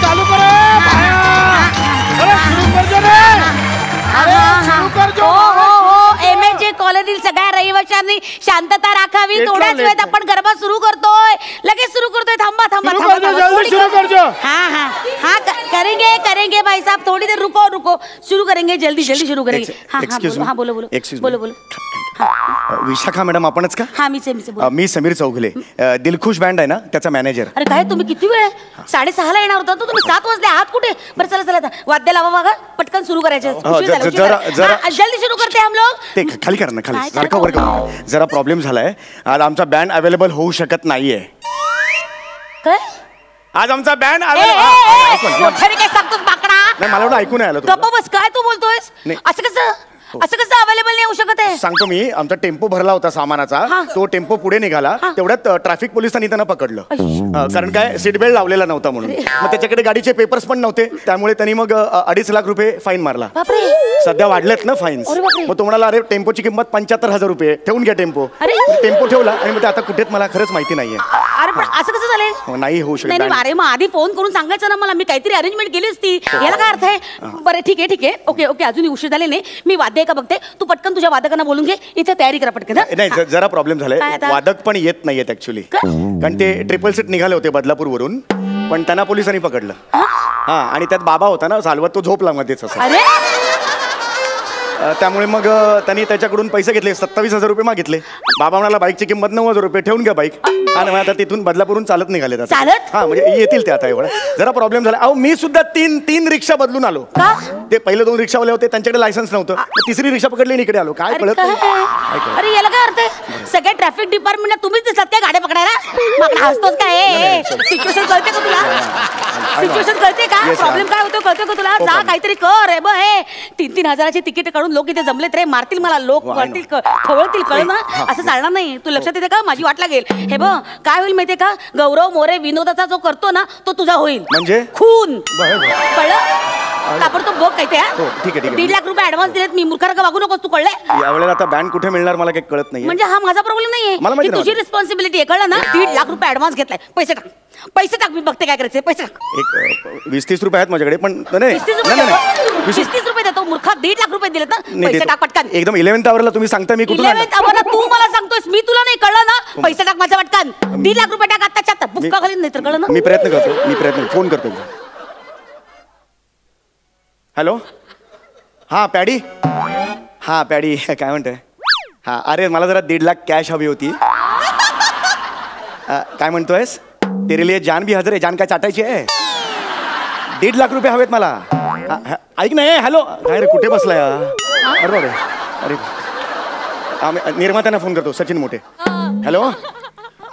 चालू कर MJ कॉलनीतील सगळ्या रहिवाशांनी शांतता राखावी. थोड्याच वेळात आपण गरबा सुरू करतोय. लगेच सुरू करतोय. थांबा थांबा हाँ करेंगे करेंगे भाई साहब. थोड़ी देर रुको रुको. शुरू करेंगे जल्दी जल्दी शुरू करेंगे. हाँ बोलो बोलो बोलो बोलो. विशाखा मॅडम आपणच का? हाँ मी समीर चौगुले. दिलखुश बँड आहे ना त्याचा मॅनेजर. अरे काय तुम्ही किती वेळ 6:30 ला येणार होता तो. तुम्ही 7 वाजले आहात कुठे? बरं चला चला वाद्य लावा बघा. पटकन सुरू करायचे. जल्दी शुरू करते हम लोग. ते खाली करा ना खाली. सारखा वर करा. जरा प्रॉब्लेम झालाय. आज आमचा बँड अवेलेबल होऊ शकत नाहीये. काय? आज आमचा बँड काय सांगतोस बाकडा? नाही मला एवढं ऐकून आलं. गप्प बस. काय तू बोलतोयस? असं कसं अवेलेबल नाही होऊ शकत आहे? सांगतो मी. आमचा टेम्पो भरला होता सामानाचा. तो टेम्पो पुढे निघाला. तेवढ्यात ट्रॅफिक पोलिसांनी त्यांना पकडलं. कारण काय सीट बेल्ट लावलेला नव्हता म्हणून. मग त्याच्याकडे गाडीचे पेपर्स पण नव्हते. त्यामुळे त्यांनी मग 2.5 लाख रुपये फाईन मारला. सध्या वाढलेत ना फाईन्स. मग तो म्हणाला अरे टेम्पोची किंमत 75,000 रुपये. ठेवून घ्या टेम्पो. टेम्पो ठेवला आणि मग आता कुठेच मला खरंच माहिती नाहीये. अरे पण असं कसं झालं? नाही होऊ शकत. अरे मग आधी फोन करून सांगायचं ना मला. मी काहीतरी अरेंजमेंट केली असती. याला काय अर्थ आहे? बरं ठीक आहे ओके ओके. अजूनही उशीर झाले नाही. मी वाद्य का बघते. तू पटकन तुझ्या वादकांना बोलून घे. इथे तयारी करा पटकन. नाही जरा प्रॉब्लेम झालाय. वादक पण येत नाहीयेत ऍक्च्युली. कारण ते ट्रिपल सीट निघाले होते बदलापूर वरून. पण त्यांना पोलिसांनी पकडलं. हा आणि त्यात बाबा होता ना चालवत. तो झोपला मध्येच असं. त्यामुळे मग त्यांनी त्याच्याकडून पैसे घेतले. 27,000 रुपये मागितले. बाबा म्हणाला बाईकची किंमत 90,000 रुपये. ठेवून घ्या बाईक. आणि आता तिथून बदलापूरून चालत निघाले. हा म्हणजे येतील ते आता. एवढं जरा प्रॉब्लेम झाला. अहो मी सुद्धा तीन रिक्षा बदलून आलो. ते पहिले 2 रिक्षावाले होते त्यांच्याकडे लायसन्स नव्हतं. तिसरी रिक्षा पकडली आणि इकडे आलो. काय कळत नाही. अरे याला काय अर्थ आहे? सगळ्या ट्रॅफिक डिपार्टमेंटला तुम्हीच दिसतात काय गाड्या पकडायला? हसतोस काय? सिच्युएशन कळते का तुला? सिच्युएशन कळते का? प्रॉब्लेम काय होतो कळते का तुला? जा काहीतरी कर. हे बघ हे 3-3 हजाराची तिकीट काढून लोक इथे जमलेत रे. मारतील मला लोक. वळतील खवळतील. कळ ना असं चालणार नाही. तू लक्षात येते का? माझी वाट लागेल. हे बघ काय होईल माहितीये का? गौरव मोरे विनोदाचा जो करतो ना तो तुझा होईल. म्हणजे खून. कळलं? ताबडतोब बघ काय ते. ठीक आहे 1.5 लाख रुपये ऍडव्हान्स दिलेत मी. मूर्खासारखं वागू नकोस तू. कळलंय? यावेळेला आता बँड कुठे मिळणार मला काही कळत नाही. म्हणजे हा माझा प्रॉब्लेम नाहीये. तुझी रिस्पॉन्सिबिलिटी आहे. कळलं ना? 1.5 लाख रुपये ऍडव्हान्स घेतलाय. पैसे टाक. पैसे टाक. मी बघते काय करायचं. पैसे टाक. एक 20-30 रुपये आहेत माझ्याकडे. पण 20-30 रुपये देतो. मूर्खा 1.5 लाख रुपये दिलेत ना. पैसे टाक पटकन. एकदम 11th आवरला तुम्ही सांगता. मी कुठून 11th आवरला तू मला सांगतोयस. मी तुला नाही. कळलं ना? पैसे टाक माझ्या पटकन. 1.5 लाख रुपये टाक आत्ताच्या आत्ता. बुक्का खाली नाही तर. कळलं ना? मी प्रयत्न करतो. फोन करतो. हॅलो. हा पॅडी. हा पॅडी काय म्हणतोय? हा अरे मला जरा 1.5 लाख कॅश हवी होती. काय म्हणतोयस? तेरे लिए जान भी हजर आहे. जान काय चाटायची आहे? 1.5 लाख रुपये हवेत मला. ऐक ना. हॅलो. काय रे कुठे बसलाय? अरे बाबा. अरे निर्मात्यांना फोन करतो. सचिन मोठे. हॅलो.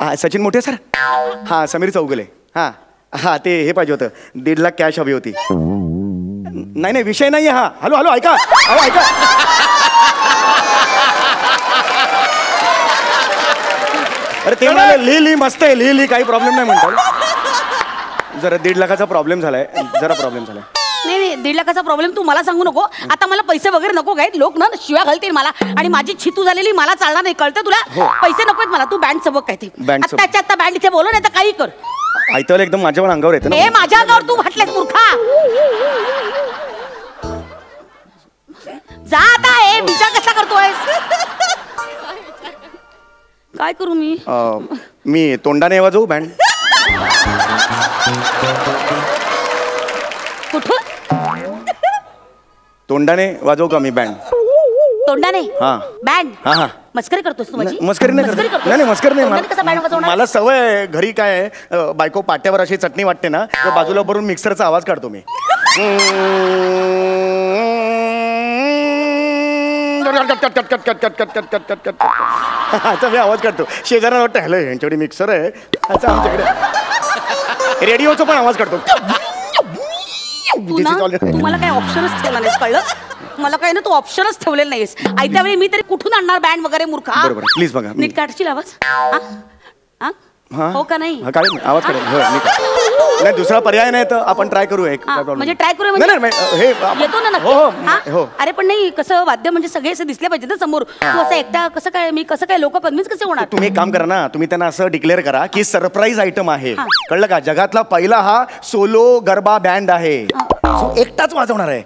हा सचिन मोठे सर. हा समीर चौगुले. हा हा ते हे पाहिजे होतं. 1.5 लाख कॅश हवी होती. नाही विषय नाही. हा हॅलो ऐका. ऐका. अरे ते म्हणाले लिही मस्त आहे. लिही काही प्रॉब्लेम नाही म्हणतात. जरा 1.5 लाखाचा प्रॉब्लेम झालाय. नाही 1.5 लाखाचा प्रॉब्लेम तू मला सांगू नको. आता मला पैसे वगैरे नको काय. लोक ना शिव्या घालतील मला. आणि माझी छितू झालेली मला चालणार नाही. कळतं तुला? पैसे नकोत मला. तू बँड सबक काय ते. आत्ताच्या आत्ता बँड इथे बोलव नाही तर काही कर. ऐकलं एकदम माझ्यावर अंगावर येतं ना. माझ्या अंगावर तू म्हटलेस मूर्खा. जा आता. हे विचार कसा करतोयस? काय करू मी तोंडाने वाजवू बँड? कुठून? तोंडाने वाजवू का मी बँड? तोंडाने? हा बँड. हा मस्करी करतोस तू माझी? मस्करी नाही. मस्करी नाही. मला सवय आहे. घरी काय बायको पाट्यावर अशी चटणी वाटते ना बाजूला भरून मिक्सरचा आवाज काढतो मी. मी आवाज काढतो. शेजाऱ्यांना वाटतं हॅलो यांच्याकडे मिक्सर आहे. अच्छा आमच्याकडे रेडिओचा पण आवाज काढतो. तुम्हाला काय ऑप्शनच ठेवला नाहीस. कळलं? मला काय ना तू ऑप्शनच ठेवलेलं नाहीस. ऐत्या वेळी मी तरी कुठून आणणार बँड वगैरे मूर्खा. बरोबर प्लीज बघा. नीट काढशील आवाज? हो का नाही? आवाज काढ. नाही दुसरा पर्याय नाही तर आपण ट्राय करू एक काय problem म्हणजे ट्राय करू नाही, नाही, हे येतो ना हो हो नक्की हो अरे पण नाही कसं वाद्य म्हणजे सगळे असे दिसले पाहिजे ना समोर तू असं एकटा कसं काय मी कसं काय लोक कन्व्हिन्स कसे होणार तुम्ही एक काम करा ना तुम्ही त्यांना असं डिक्लेअर करा की सरप्राईज आयटम आहे कळलं का जगातला पहिला हा सोलो गरबा बँड आहे So, एकटाच वाजवणार आहे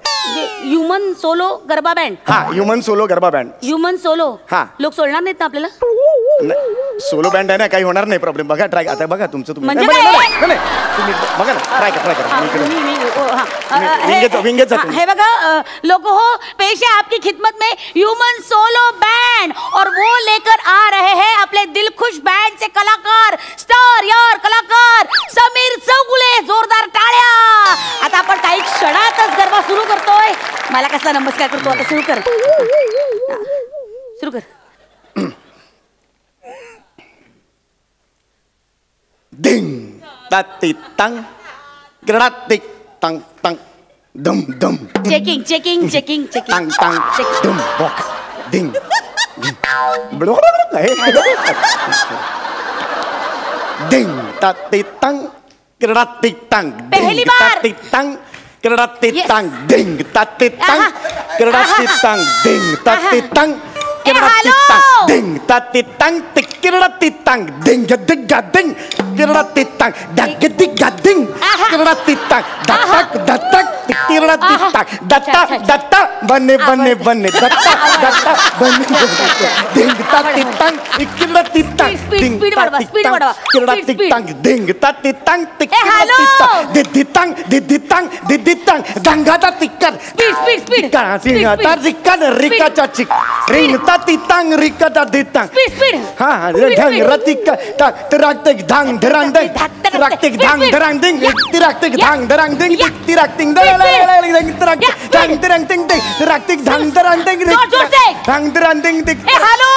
ह्युमन सोलो गरबा बँड हा human solo garba band human solo हा. लोक सोडणार नाहीत ना आपल्याला सोलो बँड आहे ना काही होणार नाही प्रॉब्लेम बघा ट्राय आता बघा तुमचं तुम्ही म्हणजे नाही, काय? नाही, नाही, नाही, तुम्ही बघा ना ट्राय करा विंगेत जा तुम्ही. हे बघा लोगो हो पेश है आपकी खिदमत में ह्यूमन सोलो बैंड और वो लेकर आ रहे हैं अपने दिल खुश बैंड से कलाकार स्टार यार कलाकार समीर चौगुले जोरदार टाळ्या आता आपण काही क्षणातच गरबा सुरू करतोय मला कसला नमस्कार करतो आता सुरू कर सुरू कर डिंग ताती तंग ग्रडातिक तंग तंग दम दम चेकिंग चेकिंग चेकिंग चेकिंग तंग तंग दम बॉक डिंग डिंग ताती तंग ग्रडातिक तंग पहली बार. ताती तंग ग्रडातिक Yes. तंग डिंग ताती तंग ग्रडातिक तंग डिंग ताती तंग ग्रडातिक तंग डिंग ताती तंग ग्रडातिक तंग डिंग दिग्गा डिंग ग्रडातिक तंग डग दिग्गा डिंग ग्रडातिक तंग दत्तक दत्तक ग्रडातिक तंग दत्ता दत्ता बने बने बने दत्ता दत्ता बने डिंग ताती तंग ग्रडातिक तंग डिंग स्पीड वाढवा ग्रडातिक तंग डिंग ताती तंग hello. दिद्दी तंग दिद्दी तंग दंगाता तिक्कर स्पीड सिंगाता रिक्का रिकाचा चिक रिंगता तितांग रिकाता दितांग स्पीड हा ढंग रतिक तिराक्तिक धांग धरांग दंग तिराक्तिक धांग धरांग दिंग तिराक्तिक धांग धरांग दिंग तिराक्तिक धांग धरांग दिंग तिराक्तिक धांग धरांग दिंग धांग धरांग दिंग दिंग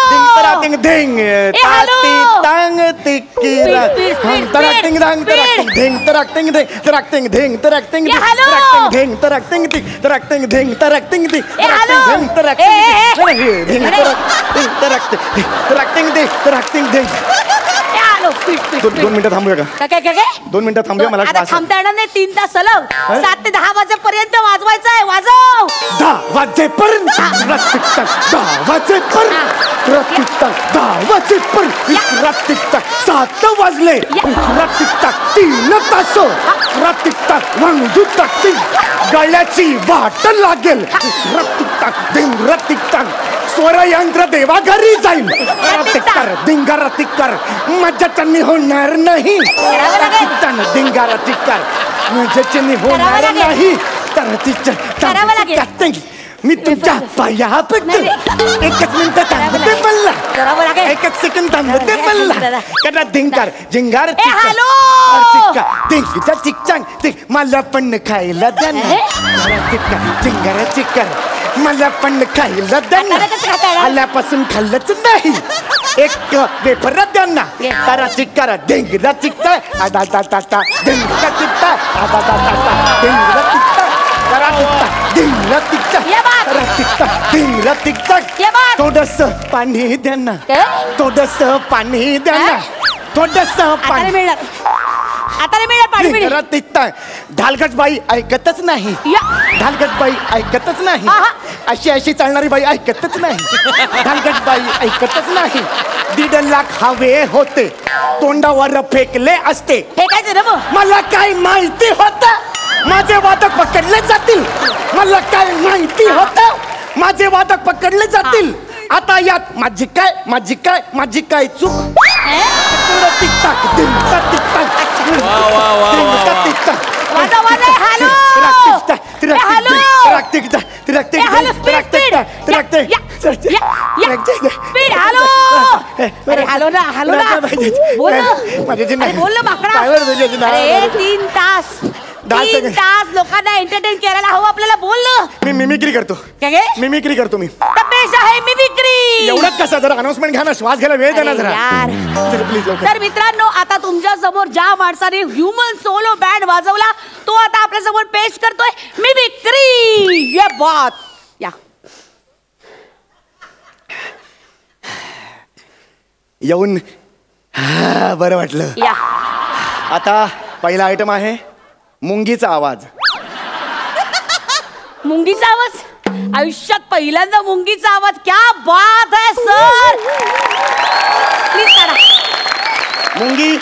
तिराक्तिक दिंग ताती तांग तिकिरा धांग तराक्तिक धांग तराक्तिक दिंग तराक्तिक दिंग तराक्तिक दिंग तराक्तिक दिंग तराक्तिक दिंग तराक्तिक दिंग तराक्तिक दिंग तराक्तिक दिंग तराक्तिक दिंग तराक्तिक दिंग तराक्तिक दिंग दोन मिनिटं थांबूया का काय 2 मिनिटं थांबूया मला आता श्वास थांबता येणार नाही 3 तास सलग 7 ते 10 वाजेपर्यंत वाजवायचं आहे वाजव 10 वाजेपर्यंत रतिकतक 10 वाजेपर्यंत रतिकतक 10 वाजेपर्यंत रतिकतक 7 वाजले रतिकतक 3 तास रतिकतक वांगुतक गळ्याची वाट लागेल रतिकतक दिंग रतिकतक स्वरयंत्र देवा घरी जाईल रतिकर दिंगा रतिकर मजा चन्नी होणार नाही रतिकतन दिंगा रतिकर मजा चन्नी होणार नाही तर तिच्या मी तुमच्या पाया पडतो एकच मिनिट थांबते मला एकच सेकंड थांबते मला करा धिंगार झिंगार चिक्का चिकचांग चिक मला पण खायला द्या झिंगार चिक्कर मला पण खायला द्या आल्यापासून खाल्लंच नाही एक पेपर द्या ना तारा चिक्कार धिंगरा चिक्का आदा ता धिंगरा चिक्का आदा ता धिंगरा चिक्का थोडस पाणी द्या ना थोडस पाणी द्या ना थोडस पाणी आता नाही मिळणार पाणी ढालगटबाई ऐकतच नाही ढालगटबाई ऐकतच नाही अशी अशी चालणारी बाई ऐकतच नाही ढालगटबाई ऐकतच नाही 1.5 लाख हवे होते तोंडावर फेकले असते फेकायचं ना मला काय माहिती होत माझे वादक पकडले जातील मला काय माहिती होत माझे वादक पकडले जातील आता यात माझी काय चूक तीन तास लोकांना एंटरटेन करायला हवं आपल्याला बोललं मी मिमिक्री करतो मिमिक्री करतो मी पेशा आहे मिमिक्री एवढंच कसं जरा अनाउन्समेंट घ्या ना श्वास घ्यायला वेळ देणार जरा प्लीज तर मित्रांनो आता तुमच्या समोर ज्या माणसाने ह्युमन सोलो बँड वाजवला तो आता आपल्या समोर पेश करतोय मिमिक्री ये बात या येऊन बरं वाटलं या आता पहिला आयटम आहे मुंगीचा आवाज. मुंगीचा आवाज? आयुष्यात पहिल्यांदा मुंगीचा आवाज. क्या बात है सर. प्लीज काढा. मुंगी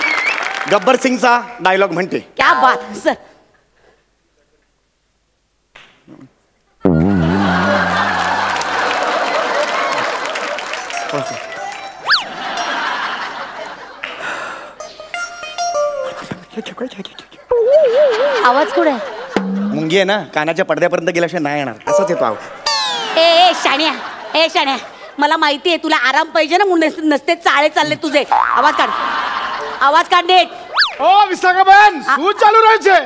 गब्बर सिंगचा डायलॉग म्हणते. क्या बात सर. आवाज कुठे आहे? मुंगी आहे ना, कानाच्या पडद्यापर्यंत गेल्याशिवाय नाही येणार. असाच येतो आवाज. ए शाण्या, मला माहिती आहे तुला आराम पाहिजे ना, म्हणून नसते चाळे चालले तुझे. आवाज काढ नीट. ओ विशाखाबेन, શું ચાલુ રહ્યું છે?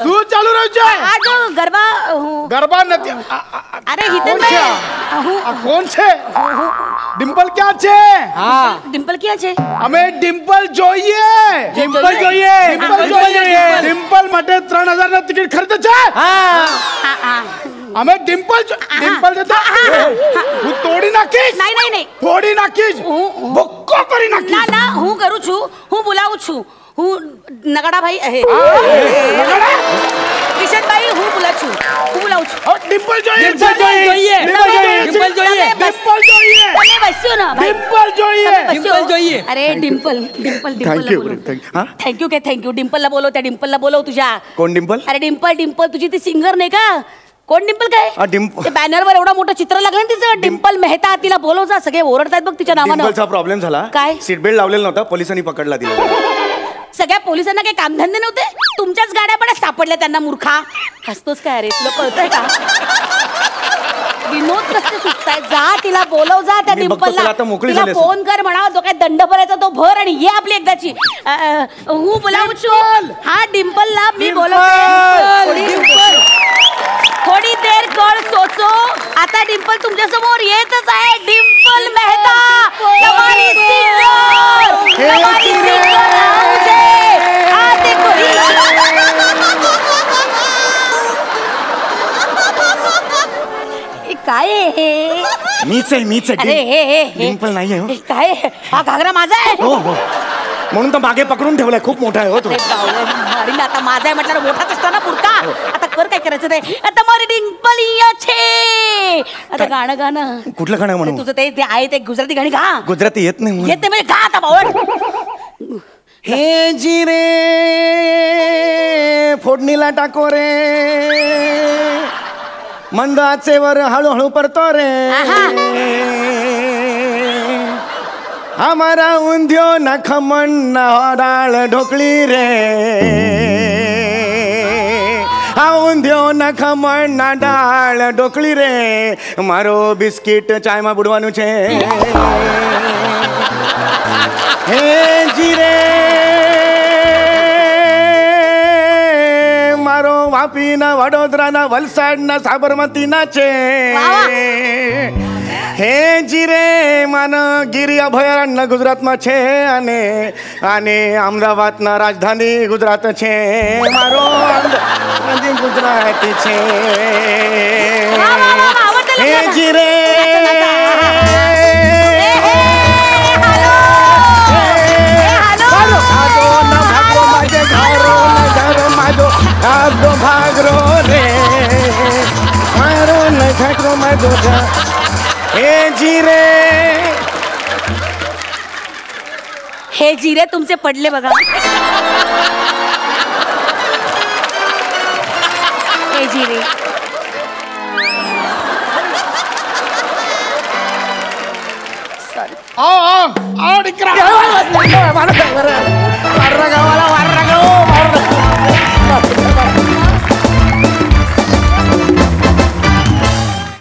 શું ચાલુ રહ્યું છે? आज गरबा. ગરબા નથી. अरे हितन भाई. આ કોણ છે? ડિમ્પલ ક્યાં છે? डिम्पल क्या છે? અમે ડિમ્પલ જોઈએ. ડિમ્પલ જોઈએ. ડિમ્પલ માટે 3000 ના ટિકિટ ખરીદે છે. અમે ડિમ્પલ જતા હું તોડી નાખીશ. नहीं ફોડી નાખીશ. ભૂક્કો કરી નાખીશ. ना हूँ करू छू, हूँ बुलाऊ छू, हूँ नगड़ा भाई है. किशन भाई हूँ बुलाऊ छू. ડિમ્પલ જોઈએ. તમે બસ્યો ને ભાઈ. ડિમ્પલ જોઈએ. अरे डिम्पल थँक्यू. थँक्यू काय थँक्यू. डिम्पलला बोलव, त्या डिम्पलला बोलव तुझ्या. कोण डिम्पल? अरे डिम्पल तुझी ती सिंगर नाही का? कोण डिम्पल काय? डिम्पल. ते बॅनरवर एवढा मोठं चित्र लागलं ना तिचं. डिम्पल मेहता. तिला बोलव जा. सगळे ओरडतायत बघ तिच्या नावानं. डिम्पलचा प्रॉब्लेम झाला. काय? सीट बेल्ट लावलेला नव्हता, पोलिसांनी पकडला दिला. सगळ्या पोलिसांना काही कामधंदे नव्हते? तुमच्याच गाड्या पण सापडल्या त्यांना. मूर्खा हसतोस काय रे? तुला कळतंय का? विनोद कसं सुचताय? जा तिला बोलव जा. त्या डिम्पलला तिला फोन कर, म्हणावा तो काय दंड भरायचा तो भर आणि ये आपली एकदाची. हूँ बोलावू छू. हा डिम्पलला मी बोलवते. थोडी देर कळ सोचो. आता डिम्पल तुमच्या समोर येतच आहे. डिम्पल मेहता हमारी सिंगर. हा देखो. काय आहे? मीच आहे. अरे हे डिम्पल नाही आहे. काय हा घागरा माझा आहे? हो म्हणून तर मागे पकडून ठेवलाय. खूप मोठा आहे हो तो. आता माझा आहे म्हटलं मोठाच असतो ना पुरका. आता कर काय करायचं ते. आता मारी डिम्पल छे. आता गाणं कुठलं गाणं म्हणू? तुझं ते आहे ते गुजराती गाणी गा. गुजराती येत नाही. येत नाही म्हणजे गा आता बावड. हे जिरे फोडणीला टाको रे, मंद आचेवर हळूहळू परतो रे. हमारा उंध्यो न खमण न डाळ ढोकळी रे. हा उंध्यो न खमण न डाळ ढोकળી રે. મારો બિસ્કિટ ચાયમાં બુડવાનું છે. હે જીરે મારો વાપીના વડોદરાના વલસાડના સાબરમતીના છે. હે જીરે માન ગીરી અભયારણ્ય ગુજરાતમાં છે અને અમદાવાદના રાજધાની ગુજરાત છે. મારો ગુજરાતી છે. હે જીરે ભાગરો રે મારો ન ઠાકરો મારો. हे जिरे. हे जिरे तुमचे पडले बघा.